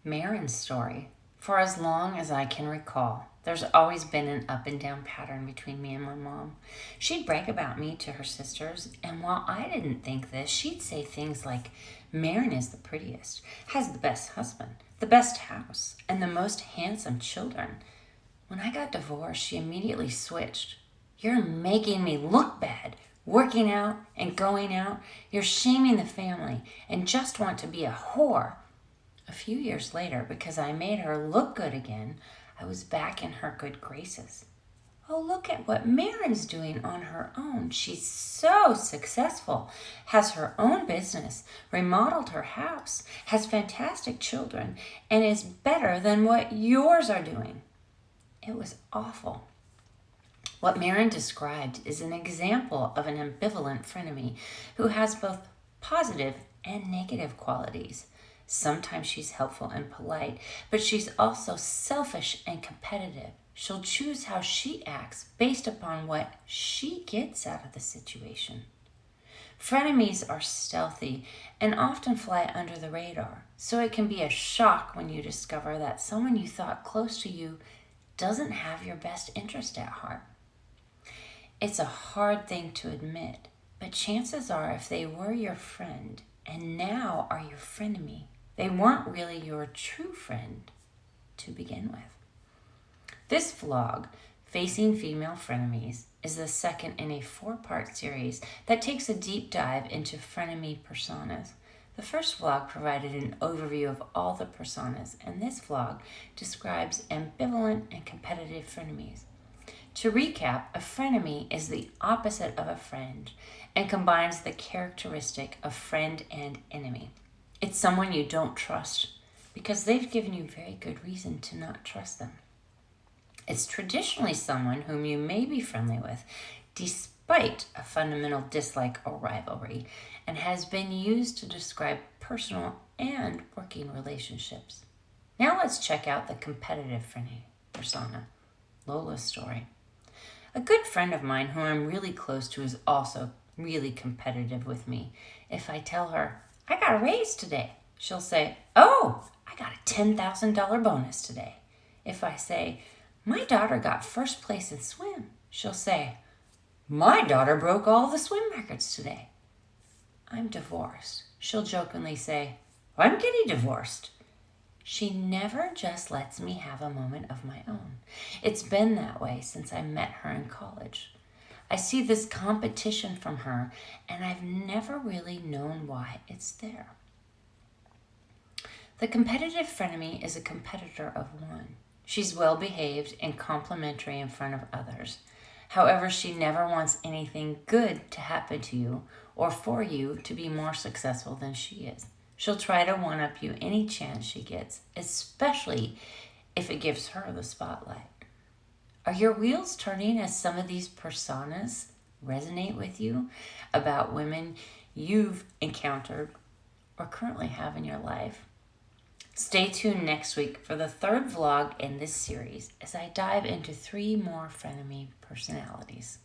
Marin's story. For as long as I can recall, there's always been an up and down pattern between me and my mom. She'd brag about me to her sisters, and while I didn't think this, she'd say things like, Marin is the prettiest, has the best husband, the best house, and the most handsome children. When I got divorced, she immediately switched. You're making me look bad. Working out and going out, you're shaming the family and just want to be a whore. A few years later, because I made her look good again, I was back in her good graces. Oh, look at what Marin's doing on her own. She's so successful, has her own business, remodeled her house, has fantastic children, and is better than what yours are doing. It was awful. What Marin described is an example of an ambivalent frenemy who has both positive and negative qualities. Sometimes she's helpful and polite, but she's also selfish and competitive. She'll choose how she acts based upon what she gets out of the situation. Frenemies are stealthy and often fly under the radar, so it can be a shock when you discover that someone you thought close to you doesn't have your best interest at heart. It's a hard thing to admit, but chances are if they were your friend and now are your frenemy, they weren't really your true friend to begin with. This vlog, Facing Female Frenemies, is the second in a 4-part series that takes a deep dive into frenemy personas. The first vlog provided an overview of all the personas, and this vlog describes ambivalent and competitive frenemies. To recap, a frenemy is the opposite of a friend and combines the characteristic of friend and enemy. It's someone you don't trust because they've given you very good reason to not trust them. It's traditionally someone whom you may be friendly with despite a fundamental dislike or rivalry and has been used to describe personal and working relationships. Now let's check out the competitive frenemy persona, Lola's story. A good friend of mine who I'm really close to is also really competitive with me. If I tell her, I got a raise today, she'll say, oh, I got a $10,000 bonus today. If I say, my daughter got first place in swim, she'll say, my daughter broke all the swim records today. I'm divorced. She'll jokingly say, I'm getting divorced. She never just lets me have a moment of my own. It's been that way since I met her in college. I see this competition from her, and I've never really known why it's there. The competitive frenemy is a competitor of one. She's well-behaved and complimentary in front of others. However, she never wants anything good to happen to you or for you to be more successful than she is. She'll try to one-up you any chance she gets, especially if it gives her the spotlight. Are your wheels turning as some of these personas resonate with you about women you've encountered or currently have in your life? Stay tuned next week for the third vlog in this series as I dive into 3 more frenemy personalities.